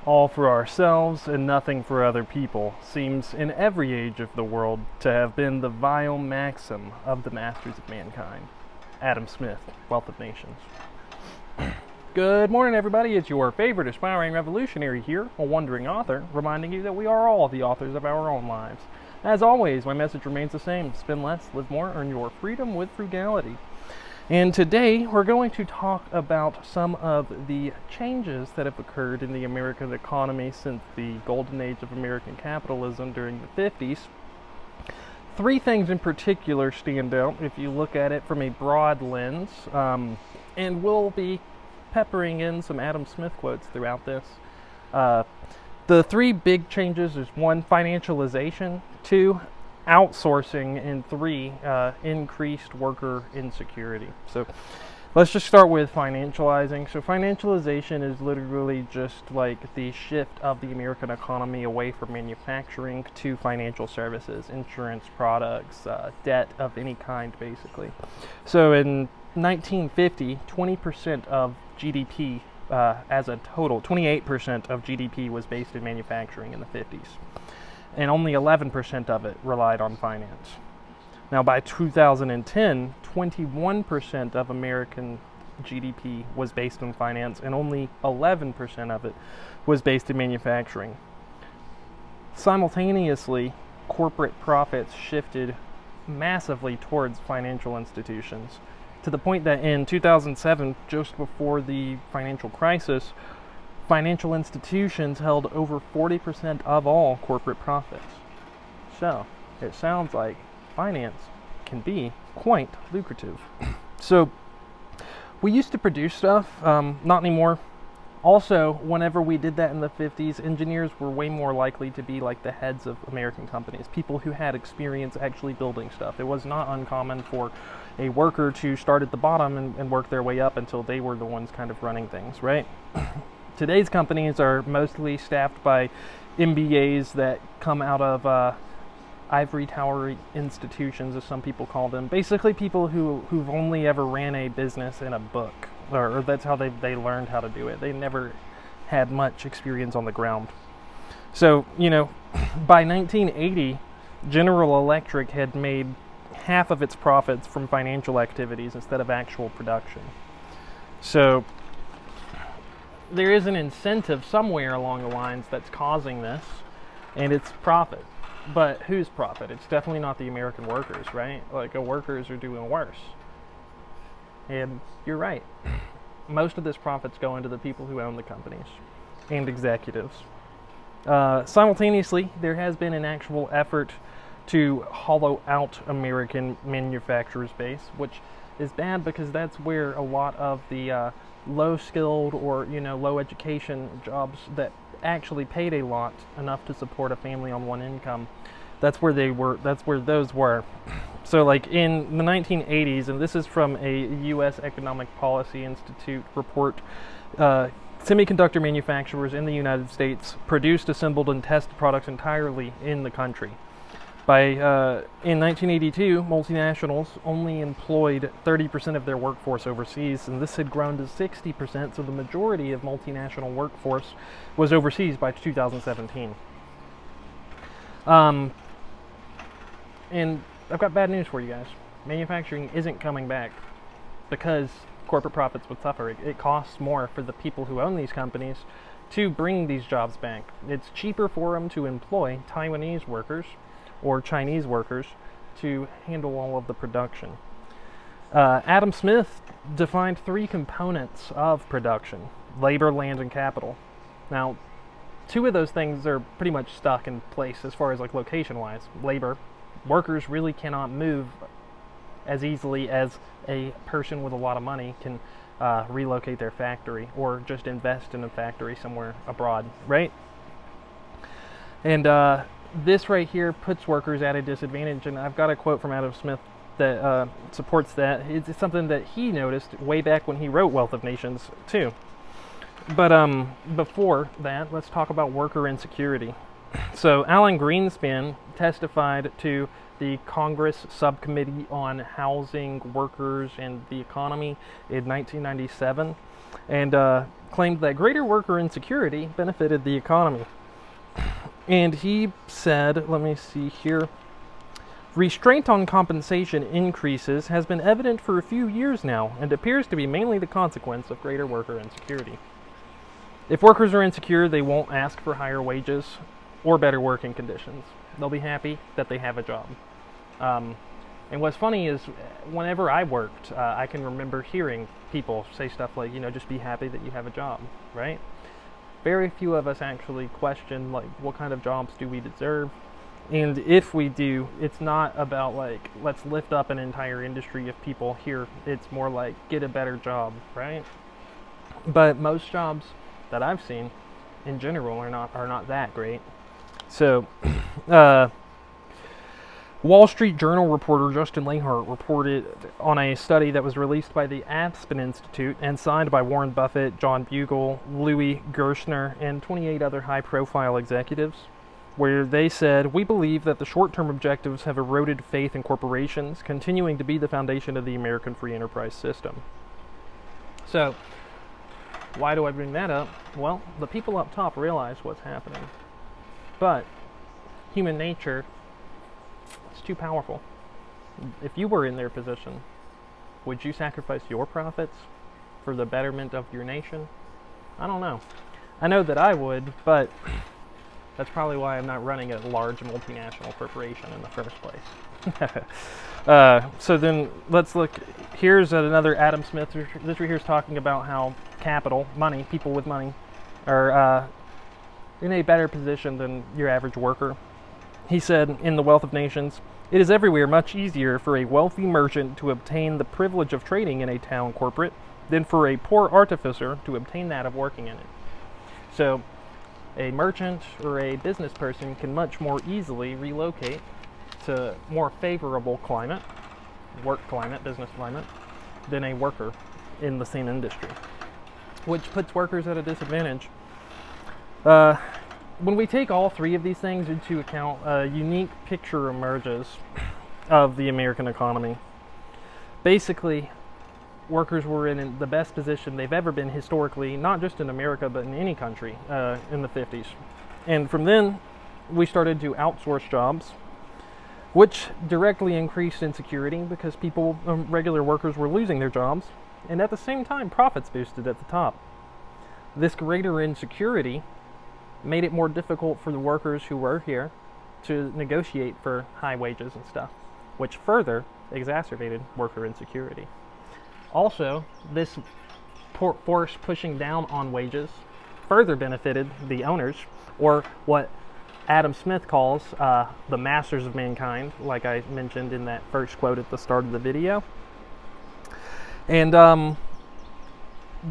all for ourselves and nothing for other people, seems in every age of the world to have been the vile maxim of the masters of mankind. Adam Smith, Wealth of Nations. Good morning, everybody. It's your favorite aspiring revolutionary here, a wandering author, reminding you that we are all the authors of our own lives. As always, my message remains the same: spend less, live more, earn your freedom with frugality. And today we're going to talk about some of the changes that have occurred in the American economy since the golden age of American capitalism during the 50s. Three things in particular stand out if you look at it from a broad lens, and we'll be peppering in some Adam Smith quotes throughout this. The three big changes is 1, financialization, 2, outsourcing, and 3, increased worker insecurity. So let's just start with financializing. So financialization is literally just like the shift of the American economy away from manufacturing to financial services, insurance products, debt of any kind, basically. So in 1950, 20% of GDP as a total, 28% of GDP was based in manufacturing in the 50s. And only 11% of it relied on finance. Now by 2010, 21% of American GDP was based on finance, and only 11% of it was based in manufacturing. Simultaneously, corporate profits shifted massively towards financial institutions, to the point that in 2007, just before the financial crisis, financial institutions held over 40% of all corporate profits. So, it sounds like finance can be quite lucrative. So, we used to produce stuff, not anymore. Also, whenever we did that in the 50s, engineers were way more likely to be like the heads of American companies, people who had experience actually building stuff. It was not uncommon for a worker to start at the bottom and work their way up until they were the ones kind of running things, right? Today's companies are mostly staffed by MBAs that come out of ivory tower institutions, as some people call them. Basically people who've only ever ran a business in a book, or that's how they learned how to do it. They never had much experience on the ground. So, by 1980, General Electric had made half of its profits from financial activities instead of actual production. So there is an incentive somewhere along the lines that's causing this, and it's profit. But whose profit? It's definitely not the American workers, right? Like, the workers are doing worse. And you're right. Most of this profit's going to the people who own the companies and executives. Simultaneously, there has been an actual effort to hollow out American manufacturers' base, which is bad because that's where a lot of the low-skilled or low education jobs that actually paid a lot, enough to support a family on one income, that's where those were. So like in the 1980s, and this is from a U.S. Economic Policy Institute report, semiconductor manufacturers in the United States produced, assembled, and tested products entirely in the country. In 1982, multinationals only employed 30% of their workforce overseas, and this had grown to 60%, so the majority of multinational workforce was overseas by 2017. And I've got bad news for you guys. Manufacturing isn't coming back because corporate profits would suffer. It costs more for the people who own these companies to bring these jobs back. It's cheaper for them to employ Taiwanese workers or Chinese workers to handle all of the production. Adam Smith defined 3 components of production: labor, land, and capital. Now, 2 of those things are pretty much stuck in place as far as like location-wise. Labor, workers really cannot move as easily as a person with a lot of money can relocate their factory or just invest in a factory somewhere abroad, right? And this right here puts workers at a disadvantage, and I've got a quote from Adam Smith that supports that. It's something that he noticed way back when he wrote Wealth of Nations too. But before that, let's talk about worker insecurity. So Alan Greenspan testified to the Congress Subcommittee on Housing, Workers, and the Economy in 1997. and claimed that greater worker insecurity benefited the economy. And he said, let me see here, restraint on compensation increases has been evident for a few years now and appears to be mainly the consequence of greater worker insecurity. If workers are insecure, they won't ask for higher wages or better working conditions. They'll be happy that they have a job. And what's funny is whenever I worked, I can remember hearing people say stuff like, just be happy that you have a job, right? Very few of us actually question, like, what kind of jobs do we deserve? And if we do, it's not about, like, let's lift up an entire industry of people here. It's more like, get a better job, right? But most jobs that I've seen, in general, are not that great. So, Wall Street Journal reporter Justin Lahart reported on a study that was released by the Aspen Institute and signed by Warren Buffett, John Bogle, Louis Gerstner, and 28 other high-profile executives, where they said, we believe that the short-term objectives have eroded faith in corporations, continuing to be the foundation of the American free enterprise system. So, why do I bring that up? Well, the people up top realize what's happening. But human nature, it's too powerful. If you were in their position, would you sacrifice your profits for the betterment of your nation? I don't know. I know that I would, but that's probably why I'm not running a large multinational corporation in the first place. So then let's look. Here's another Adam Smith. This right here is talking about how capital, money, people with money, are in a better position than your average worker. He said, in The Wealth of Nations, it is everywhere much easier for a wealthy merchant to obtain the privilege of trading in a town corporate than for a poor artificer to obtain that of working in it. So, a merchant or a business person can much more easily relocate to more favorable climate, work climate, business climate, than a worker in the same industry, which puts workers at a disadvantage. When we take all three of these things into account, a unique picture emerges of the American economy. Basically, workers were in the best position they've ever been historically, not just in America, but in any country in the 50s. And from then, we started to outsource jobs, which directly increased insecurity because regular workers were losing their jobs, and at the same time, profits boosted at the top. This greater insecurity made it more difficult for the workers who were here to negotiate for high wages and stuff, which further exacerbated worker insecurity. Also, this force pushing down on wages further benefited the owners, or what Adam Smith calls the masters of mankind, like I mentioned in that first quote at the start of the video. And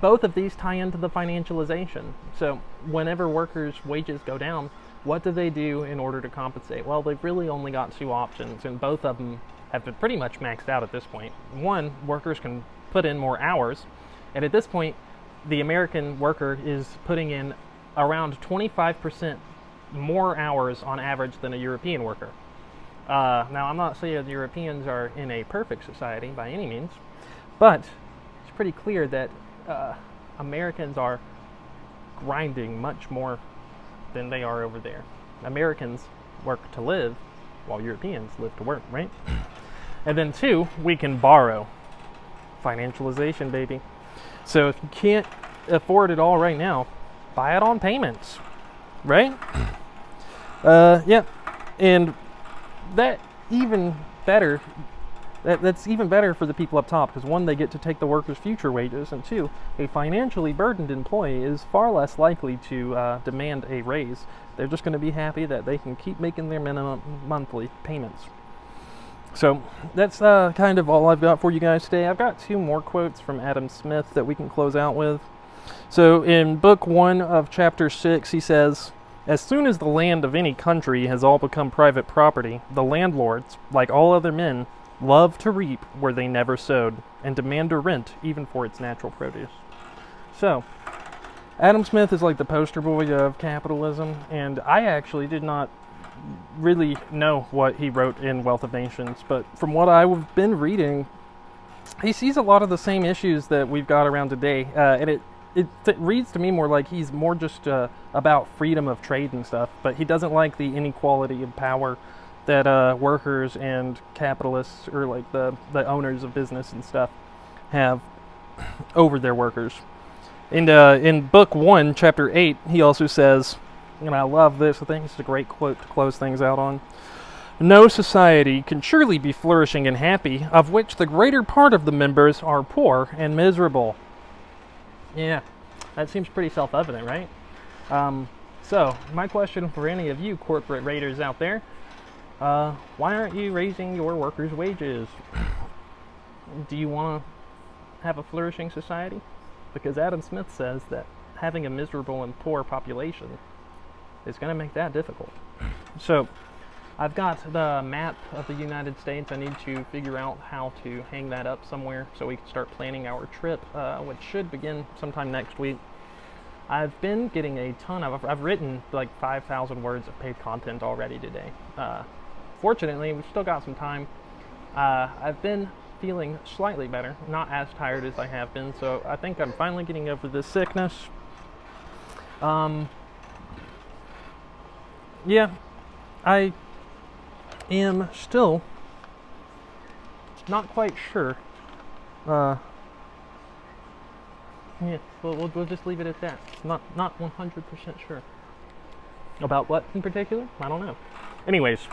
both of these tie into the financialization. So whenever workers' wages go down, what do they do in order to compensate? Well, they've really only got two options, and both of them have been pretty much maxed out at this point. One, workers can put in more hours, and at this point, the American worker is putting in around 25% more hours on average than a European worker. Now, I'm not saying the Europeans are in a perfect society by any means, but it's pretty clear that Americans are grinding much more than they are over there. Americans work to live while Europeans live to work, right? And then two, we can borrow. Financialization, baby. So if you can't afford it all right now, buy it on payments, right? Yeah, and that even better. That's even better for the people up top, because one, they get to take the workers' future wages, and two, a financially burdened employee is far less likely to demand a raise. They're just going to be happy that they can keep making their minimum monthly payments. So that's kind of all I've got for you guys today. I've got two more quotes from Adam Smith that we can close out with. So in book 1 of chapter 6, he says, as soon as the land of any country has all become private property, the landlords, like all other men, love to reap where they never sowed, and demand a rent even for its natural produce. So, Adam Smith is like the poster boy of capitalism, and I actually did not really know what he wrote in Wealth of Nations, but from what I've been reading, he sees a lot of the same issues that we've got around today, and it reads to me more like he's more just about freedom of trade and stuff, but he doesn't like the inequality of power that workers and capitalists, or like the owners of business and stuff, have over their workers. And in book 1, chapter 8, he also says, and I love this, I think it's a great quote to close things out on: "No society can surely be flourishing and happy of which the greater part of the members are poor and miserable." Yeah, that seems pretty self-evident, right? So, my question for any of you corporate raiders out there, why aren't you raising your workers' wages? Do you want to have a flourishing society? Because Adam Smith says that having a miserable and poor population is going to make that difficult. So, I've got the map of the United States. I need to figure out how to hang that up somewhere so we can start planning our trip, which should begin sometime next week. I've been getting a ton of, I've written like 5,000 words of paid content already today. Fortunately, we've still got some time. I've been feeling slightly better, not as tired as I have been, so I think I'm finally getting over this sickness. Yeah, I am still not quite sure. Yeah, we'll just leave it at that. Not 100% sure. About what in particular? I don't know. Anyways,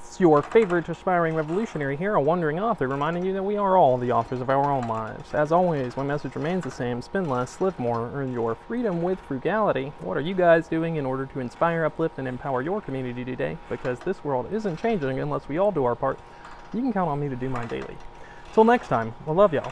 it's your favorite aspiring revolutionary here, a wandering author, reminding you that we are all the authors of our own lives. As always, my message remains the same: spend less, live more, earn your freedom with frugality. What are you guys doing in order to inspire, uplift, and empower your community today? Because this world isn't changing unless we all do our part. You can count on me to do mine daily. Till next time, I love y'all.